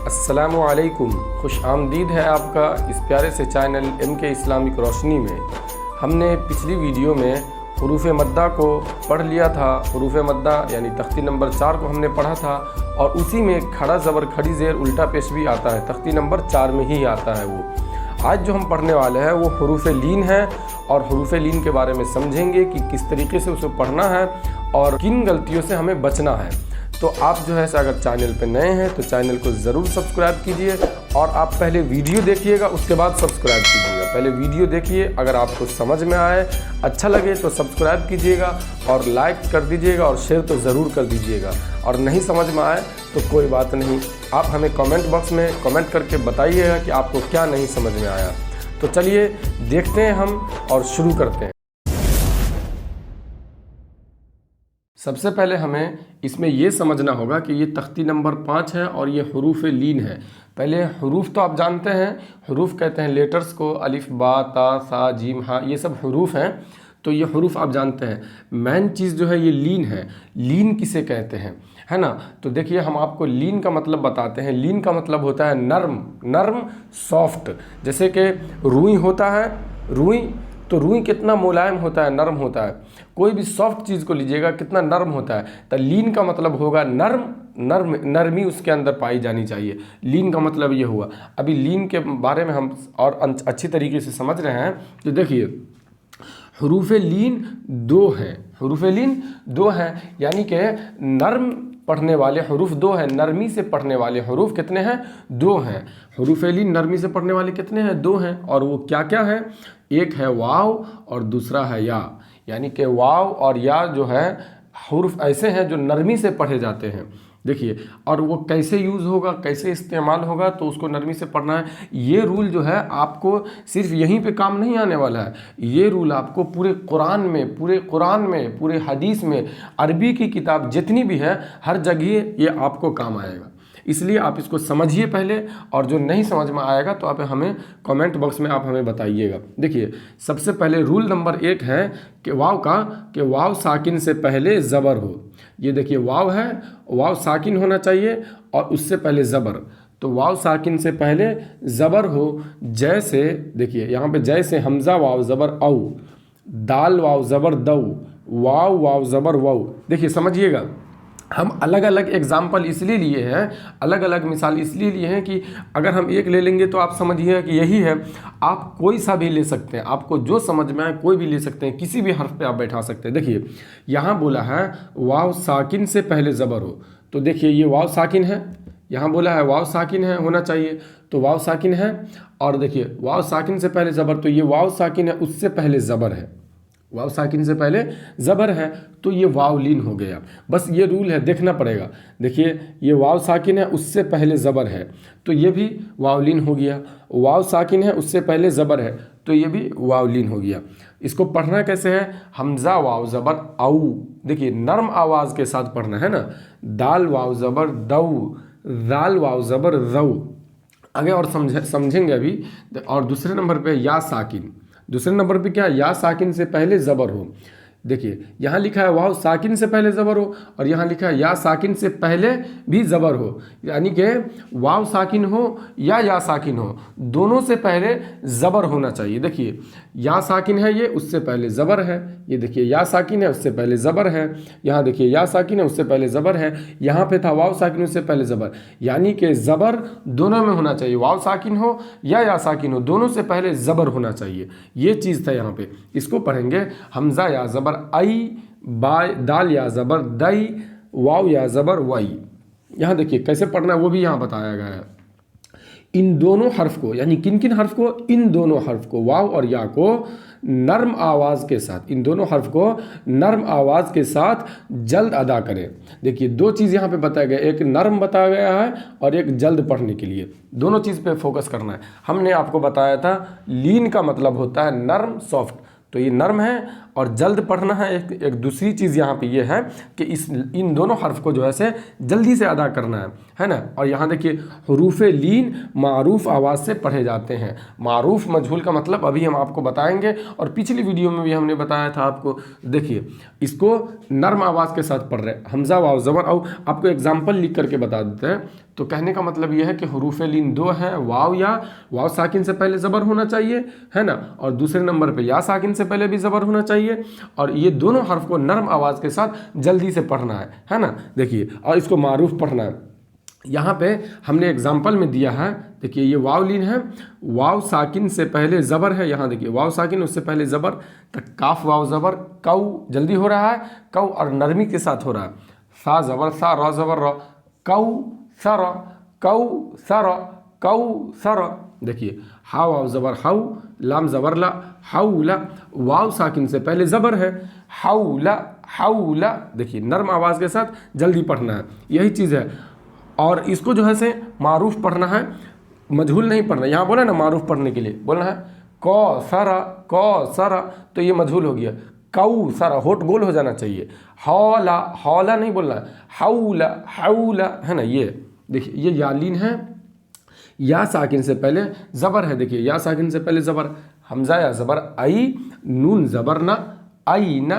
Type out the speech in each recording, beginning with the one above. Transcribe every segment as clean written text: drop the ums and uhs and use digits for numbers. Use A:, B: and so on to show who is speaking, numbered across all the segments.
A: अस्सलामुअलैकुम, खुश आमदीद है आपका इस प्यारे से चैनल MK इस्लामिक रोशनी में। हमने पिछली वीडियो में हुरूफ मद्दा को पढ़ लिया था। हुरूफ मद्दा यानी तख्ती नंबर 4 को हमने पढ़ा था और उसी में खड़ा ज़बर खड़ी ज़ेर उल्टा पेश भी आता है, तख्ती नंबर 4 में ही आता है वो। आज जो हम पढ़ने वाले हैं वो हुरूफ लीन है और हुरूफ लीन के बारे में समझेंगे कि किस तरीके से उसे पढ़ना है और किन गलतियों से हमें बचना है। तो आप जो है अगर चैनल पे नए हैं तो चैनल को ज़रूर सब्सक्राइब कीजिए और आप पहले वीडियो देखिएगा उसके बाद सब्सक्राइब कीजिएगा। पहले वीडियो देखिए, अगर आपको समझ में आए, अच्छा लगे तो सब्सक्राइब कीजिएगा और लाइक कर दीजिएगा और शेयर तो ज़रूर कर दीजिएगा। और नहीं समझ में आए तो कोई बात नहीं, आप हमें कमेंट बॉक्स में कमेंट करके बताइएगा कि आपको क्या नहीं समझ में आया। तो चलिए देखते हैं हम और शुरू करते हैं। सबसे पहले हमें इसमें ये समझना होगा कि ये तख्ती नंबर 5 है और ये हुरूफ लीन है। पहले हुरूफ तो आप जानते हैं, हुरूफ कहते हैं लेटर्स को, अलिफ बा ता सा जीम हा, ये सब हुरूफ हैं। तो ये हुरूफ आप जानते हैं। मेन चीज़ जो है ये लीन है। लीन किसे कहते हैं, है ना? तो देखिए हम आपको लीन का मतलब बताते हैं। लीन का मतलब होता है नर्म, नर्म सॉफ्ट। जैसे कि रुई होता है, रुई तो रुई कितना मुलायम होता है, नरम होता है। कोई भी सॉफ्ट चीज़ को लीजिएगा कितना नरम होता है। तो लीन का मतलब होगा नर्म, नरमी उसके अंदर पाई जानी चाहिए। लीन का मतलब ये हुआ। अभी लीन के बारे में हम और अच्छी तरीके से समझ रहे हैं। तो देखिए हुरूफ लीन 2 हैं, हुरूफ लीन 2 हैं, यानी कि नर्म पढ़ने वाले हुरूफ 2 हैं, नरमी से पढ़ने वाले हुरूफ कितने हैं? 2 हैं। हुरूफ लीन नरमी से पढ़ने वाले कितने हैं? 2 हैं। और वो क्या क्या है? एक है वाव और दूसरा है या। यानी कि वाव और या जो है हुरूफ ऐसे हैं जो नरमी से पढ़े जाते हैं। देखिए, और वो कैसे यूज़ होगा, कैसे इस्तेमाल होगा, तो उसको नरमी से पढ़ना है। ये रूल जो है आपको सिर्फ यहीं पे काम नहीं आने वाला है। ये रूल आपको पूरे कुरान में, पूरे हदीस में, अरबी की किताब जितनी भी है हर जगह ये आपको काम आएगा। इसलिए आप इसको समझिए पहले, और जो नहीं समझ में आएगा तो आप हमें कमेंट बॉक्स में आप हमें बताइएगा। देखिए सबसे पहले रूल नंबर 1 है कि वाव का, कि वाव साकिन से पहले ज़बर हो। ये देखिए वाव है, वाव साकिन होना चाहिए और उससे पहले ज़बर। तो वाव साकिन से पहले ज़बर हो। जैसे देखिए यहाँ पे जैसे हमज़ा वाव ज़बर औ, दाल वाव ज़बर दौ, वाव वाव ज़बर वौ। देखिए समझिएगा, हम अलग अलग एग्जाम्पल इसलिए लिए हैं, अलग अलग मिसाल इसलिए लिए हैं कि अगर हम एक ले लेंगे तो आप समझिए कि यही है। आप कोई सा भी ले सकते हैं, आपको जो समझ में आए कोई भी ले सकते हैं, किसी भी हर्फ पे आप बैठा सकते हैं। देखिए यहाँ बोला है वाव साकिन से पहले ज़बर हो, तो देखिए ये वाव साकिन है। यहाँ बोला है वाव साकिन है होना चाहिए, तो वाव साकिन है। और देखिए वाव साकिन से पहले ज़बर, तो ये वाव साकिन है उससे पहले ज़बर है। वाव साकिन से पहले ज़बर है तो ये वाव लीन हो गया। बस ये रूल है, देखना पड़ेगा। देखिए ये वाव साकिन है उससे पहले ज़बर है तो ये भी वाव लीन हो गया। वाव साकिन है उससे पहले ज़बर है तो ये भी वाव लीन हो गया। इसको पढ़ना कैसे है? हमज़ा वाव ज़बर औ। देखिए नर्म आवाज़ के साथ पढ़ना है ना। दाल वाव ज़बर दौ, दाल वाव ज़बर दौ। आगे और समझेंगे अभी। और दूसरे नंबर पे या साकिन, दूसरे नंबर पे क्या? या साकिन से पहले ज़बर हो। देखिए यहाँ लिखा है वाव साकिन से पहले ज़बर हो और यहाँ लिखा है या साकिन से पहले भी ज़बर हो। यानी कि वाव साकिन हो या साकिन हो, दोनों से पहले ज़बर होना चाहिए। देखिए या साकिन है ये, उससे पहले ज़बर है। ये देखिए या साकिन है उससे पहले ज़बर है। यहाँ देखिए या साकिन है उससे पहले ज़बर है। यहाँ पे था वाव साकिन उससे पहले ज़बर। यानी कि ज़बर दोनों में होना चाहिए, वाव साकिन हो या साकिन हो, दोनों से पहले ज़बर होना चाहिए। ये चीज़ था यहाँ पे। इसको पढ़ेंगे हमज़ा या ज़बर आई, बा दाल या ज़बर दई, वाव या ज़बर वई। यहाँ देखिए कैसे पढ़ना है वो भी यहाँ बताया गया है। इन दोनों हर्फ को, यानी किन किन हर्फ को? इन दोनों हर्फ को, वाव और या को नर्म आवाज़ के साथ, इन दोनों हर्फ को नर्म आवाज़ के साथ जल्द अदा करें। देखिए 2 चीज़ यहाँ पे बताया गया, एक नर्म बताया गया है और एक जल्द पढ़ने के लिए। दोनों चीज़ पे फोकस करना है। हमने आपको बताया था लीन का मतलब होता है नर्म, सॉफ्ट। तो ये नर्म है और जल्द पढ़ना है। एक दूसरी चीज़ यहाँ पे ये है कि इन दोनों हर्फ को जो है से जल्दी से अदा करना है ना। और यहाँ देखिए हरूफ लीन मारूफ आवाज़ से पढ़े जाते हैं। मारूफ मजहूल का मतलब अभी हम आपको बताएंगे, और पिछली वीडियो में भी हमने बताया था आपको। देखिए इसको नर्म आवाज़ के साथ पढ़ रहे हैं, हमजा वाव ज़बर। और आपको एग्जाम्पल लिख करके बता देते हैं। तो कहने का मतलब यह है कि हरूफ लीन दो हैं, वाव या वाव साकिन से पहले ज़बर होना चाहिए, है ना, और दूसरे नंबर पे या साकिन से पहले भी ज़बर होना चाहिए। और ये दोनों हर्फ को नर्म आवाज़ के साथ जल्दी से पढ़ना है ना। देखिए और इसको मारूफ पढ़ना है। यहाँ पे हमने एग्जाम्पल में दिया है, देखिए ये वाव लीन है, वाव साकिन से पहले ज़बर है। यहाँ देखिए वाव साकिन उससे पहले ज़बर, तो काफ वाव ज़बर, कऊ जल्दी हो रहा है, कऊ और नरमी के साथ हो रहा है। सा ज़बर सा, र ज़बर र, कऊ सर, कऊ सर, कऊ सर। देखिए हा वाव ज़बर हाउ, लाम ज़बर ला, हाउला। वाव साकिन से पहले ज़बर है, हाउला हाउला। देखिए नर्म आवाज़ के साथ जल्दी पढ़ना है, यही चीज़ है। और इसको जो है से मारूफ पढ़ना है, मजहूल नहीं पढ़ना। यहाँ बोला ना मारूफ पढ़ने के लिए बोलना है क सरा, क सरा, तो ये मजहूल हो गया। कऊ सरा, होठ गोल हो जाना चाहिए। हौला, हौला नहीं बोलना है, हाउला हाउला, है ना। ये देखिए ये यालीन है, या साकिन से पहले ज़बर है। देखिए या साकिन से पहले ज़बर, हमजा या ज़बर आई, नून ज़बर ना, आई ना,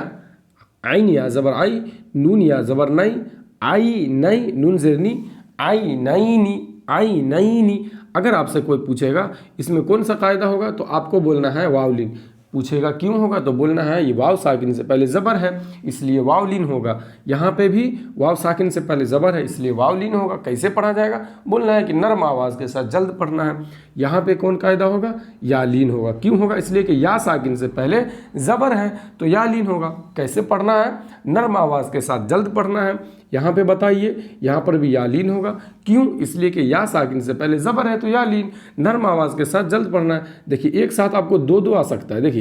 A: आइन या ज़बर आई, नून या ज़बर नई, आई नई, नून ज़ेरनी, आई नई नी, आई नई नी। अगर आपसे कोई पूछेगा इसमें कौन सा कायदा होगा, तो आपको बोलना है वावलीन। पूछेगा क्यों होगा, तो बोलना है ये वाव साकिन से पहले ज़बर है इसलिए वावलीन होगा। यहाँ पे भी वाव साकिन से पहले ज़बर है इसलिए वावलीन होगा। कैसे पढ़ा जाएगा, बोलना है कि नर्म आवाज़ के साथ जल्द पढ़ना है। यहाँ पे कौन कायदा होगा, या लीन होगा। क्यों होगा, इसलिए कि या साकिन से पहले ज़बर है तो या लीन होगा। कैसे पढ़ना है, नर्म आवाज़ के साथ जल्द पढ़ना है। यहाँ पे बताइए, यहाँ पर भी या लीन होगा। क्यों, इसलिए कि या साकिन से पहले ज़बर है तो या लीन, नर्म आवाज़ के साथ जल्द पढ़ना है। देखिए एक साथ आपको दो दो आ सकता है। देखिए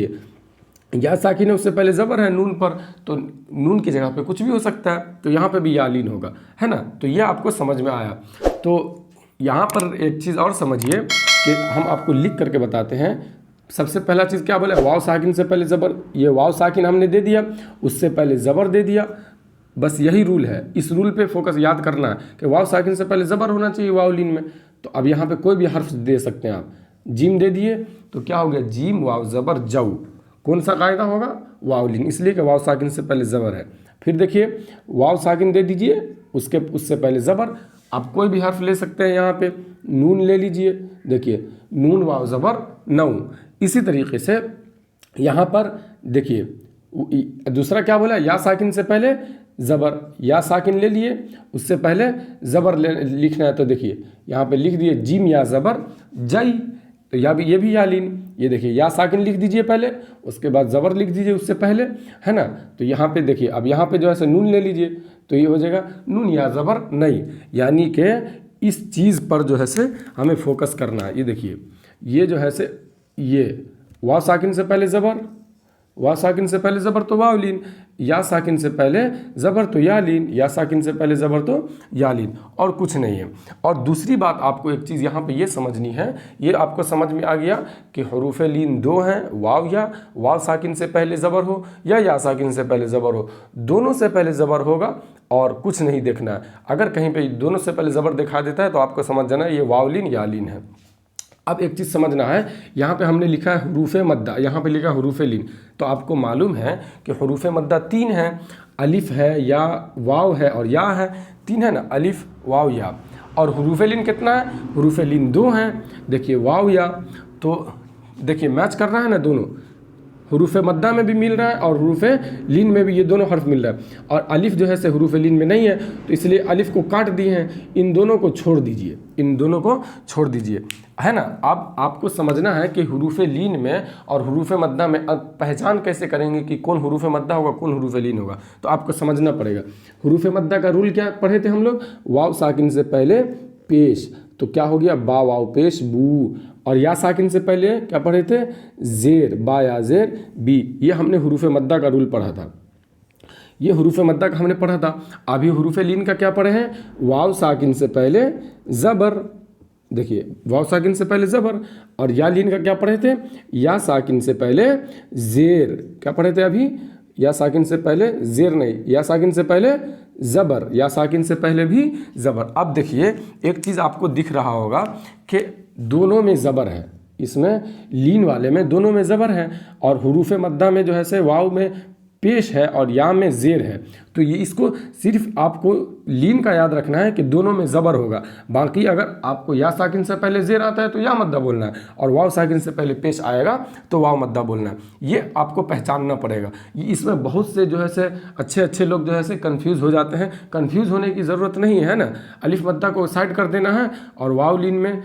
A: या साकिन है उससे पहले ज़बर है नून पर, तो नून की जगह पे कुछ भी हो सकता है, तो यहाँ पे भी या लीन होगा, है ना। तो ये आपको समझ में आया। तो यहाँ पर एक चीज़ और समझिए कि हम आपको लिख करके बताते हैं। सबसे पहला चीज़ क्या बोले, वाव साकिन से पहले ज़बर। ये वाव साकिन हमने दे दिया, उससे पहले ज़बर दे दिया, बस यही रूल है। इस रूल पे फोकस याद करना है कि वाव साकिन से पहले ज़बर होना चाहिए वावलीन में। तो अब यहाँ पे कोई भी हर्फ दे सकते हैं आप। जीम दे दिए तो क्या हो गया, जीम वाव ज़बर जऊ। कौन सा कायदा होगा, वावलीन, इसलिए कि वाव साकिन से पहले ज़बर है। फिर देखिए वाव साकिन दे दीजिए, उससे पहले ज़बर। आप कोई भी हर्फ ले सकते हैं। यहाँ पे नून ले लीजिए, देखिए नून वाव ज़बर नऊ। इसी तरीके से यहाँ पर देखिए दूसरा क्या बोला, या साकिन से पहले ज़बर, या साकिन ले लिए, उससे पहले ज़बर लिखना है। तो देखिए यहाँ पे लिख दिए जीम या ज़बर जई, तो ये भी या लीन। ये देखिए या साकिन लिख दीजिए पहले, उसके बाद ज़बर लिख दीजिए उससे पहले, है ना। तो यहाँ पे देखिए अब यहाँ पे जो है से नून ले लीजिए, तो ये हो जाएगा नून या ज़बर नहीं। यानी कि इस चीज़ पर जो है से हमें फोकस करना है। ये देखिए ये जो है से ये वाव साकिन से पहले ज़बर, वाव साकिन से पहले ज़बर तो वावलीन, या साकिन से पहले ज़बर तो या लीन, या साकिन से पहले ज़बर तो या लीन, और कुछ नहीं है। और दूसरी बात आपको एक चीज़ यहाँ पे ये समझनी है, ये आपको समझ में आ गया कि हरूफ लीन दो हैं, वाव या वाव साकिन से पहले ज़बर हो या साकिन से पहले ज़बर हो, दोनों से पहले ज़बर होगा और कुछ नहीं देखना है। अगर कहीं पर दोनों से पहले ज़बर दिखा देता है तो आपको समझ जाना ये वावलीन या लीन है। अब एक चीज़ समझना है, यहाँ पे हमने लिखा है हरूफ मद्दा, यहाँ पे लिखा है हरूफ लीन। तो आपको मालूम है कि हरूफ मद्दा तीन है, अलिफ है, या वाव है और या है, तीन है ना, अलिफ वाव या। और हरूफ लीन कितना है, हरूफ लीन दो हैं। देखिए वाव या, तो देखिए मैच कर रहा है ना दोनों, हरूफ मद्दा में भी मिल रहा है और हरूफ लीन में भी ये दोनों हर्फ मिल रहा है। और अलिफ जो है से हरूफ लीन में नहीं है, तो इसलिए अलिफ को काट दिए हैं, इन दोनों को छोड़ दीजिए, इन दोनों को छोड़ दीजिए, है ना। अब आपको समझना है कि हरूफ लीन में और हरूफ मद्दा में पहचान कैसे करेंगे कि कौन हरूफ मद्दा होगा कौन हरूफ लीन होगा, तो आपको समझना पड़ेगा। हरूफ मद्दा का रूल क्या पढ़े थे हम लोग, वाव साकिन से पहले पेश, तो क्या हो गया बा वाव पेश बू। और या साकिन से पहले क्या पढ़े थे, जेर, बा या जेर बी। ये हमने हरूफ मद्दा का रूल पढ़ा था, ये हरूफ मद्दा का हमने पढ़ा था। अभी हरूफ लीन का क्या पढ़े हैं, वाव साकिन से पहले ज़बर, देखिए वाव साकिन से पहले ज़बर, और या लीन का क्या पढ़े थे, या साकिन से पहले ज़ेर, क्या पढ़े थे अभी, या साकिन से पहले ज़ेर नहीं, या साकिन से पहले ज़बर, या साकिन से पहले भी ज़बर। अब देखिए एक चीज़ आपको दिख रहा होगा कि दोनों में ज़बर है, इसमें लीन वाले में दोनों में ज़बर है, और हुरूफ मद्दा में जो है से वाव में पेश है और या में ज़ेर है। तो ये इसको सिर्फ आपको लीन का याद रखना है कि दोनों में ज़बर होगा। बाकी अगर आपको या साकिन से पहले ज़ेर आता है तो या मद्दा बोलना है, और वाव साकिन से पहले पेश आएगा तो वाव मद्दा बोलना है। ये आपको पहचानना पड़ेगा। इसमें बहुत से जो है से अच्छे लोग जो है से कन्फ्यूज़ हो जाते हैं। कन्फ्यूज़ होने की ज़रूरत नहीं है ना, अलिफ मद्दा को साइड कर देना है, और वाव लीन में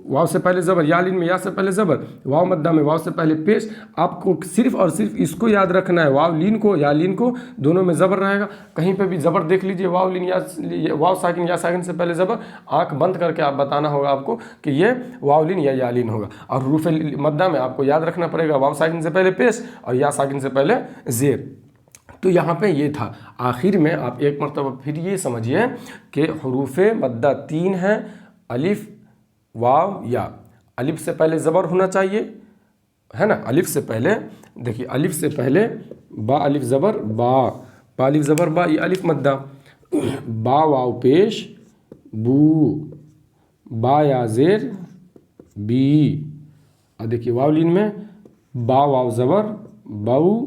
A: वाव से पहले ज़बर, या लीन में या से पहले ज़बर, वाव मद्दा में वाव से पहले पेश। आपको सिर्फ और सिर्फ इसको याद रखना है, वाव लीन को या लीन को दोनों में ज़बर रहेगा। कहीं पे भी ज़बर देख लीजिए, वाव लीन या वाव साकिन या साकिन से पहले ज़बर, आंख बंद करके आप बताना होगा आपको कि ये वाव लीन या लीन होगा। और हुरूफ मद्दा में आपको याद रखना पड़ेगा वाव साकिन से पहले पेश और या साकिन से पहले ज़ेर। तो यहाँ पे ये था। आखिर में आप एक मरतबा फिर ये समझिए कि हुरूफ मद्दा 3 हैं, अलिफ वाव या। अलिफ से पहले ज़बर होना चाहिए, है ना, अलिफ से पहले, देखिए अलिफ से पहले बा अलिफ ज़बर बा, बा अलिफ ज़बर बा, ये अलिफ मद्दा, बा वाव पेश बू, बा या ज़ेर बी। और देखिए वाव लीन में बा वाव ज़बर बाऊ,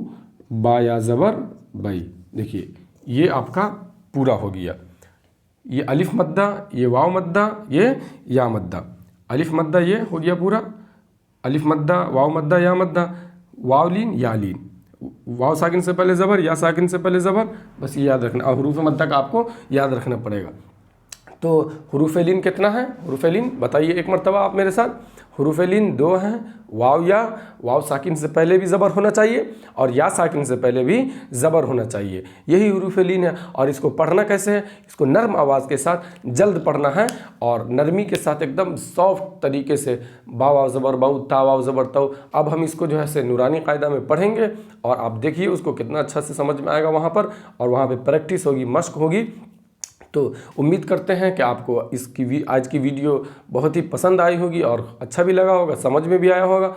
A: बा या ज़बर बई। देखिए ये आपका पूरा हो गया। ये अलिफ मद्दा, ये वाव मद्दा, ये या मद्दा। अलिफ मद्दा ये हो गया पूरा, अलिफ मद्दा, वाव मद्दा, या मद्दा, वाव लीन या लीन, वाव साकिन से पहले ज़बर, या साकिन से पहले ज़बर, बस ये याद रखना। और हुरूफ मद्दा का आपको याद रखना पड़ेगा। तो हुरूफ लीन कितना है, हुरूफ लीन बताइए एक मरतबा आप मेरे साथ। हुरूफ लीन 2 हैं, वाव या, वाव साकिन से पहले भी ज़बर होना चाहिए और या साकिन से पहले भी ज़बर होना चाहिए, यही हुरूफ लीन है। और इसको पढ़ना कैसे है, इसको नर्म आवाज़ के साथ जल्द पढ़ना है और नरमी के साथ एकदम सॉफ्ट तरीके से, बा वाव ज़बर बाऊ, ता वाव ज़बर तऊ। अब हम इसको जो है से नूरानी कायदा में पढ़ेंगे और आप देखिए उसको कितना अच्छा से समझ में आएगा वहाँ पर, और वहाँ पर प्रैक्टिस होगी, मश्क होगी। तो उम्मीद करते हैं कि आपको इसकी आज की वीडियो बहुत ही पसंद आई होगी और अच्छा भी लगा होगा, समझ में भी आया होगा।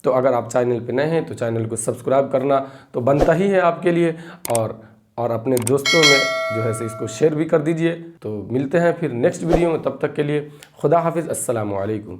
A: तो अगर आप चैनल पे नए हैं तो चैनल को सब्सक्राइब करना तो बनता ही है आपके लिए, और अपने दोस्तों में जो है से इसको शेयर भी कर दीजिए। तो मिलते हैं फिर नेक्स्ट वीडियो में, तब तक के लिए खुदा हाफिज़, अस्सलामु अलैकुम।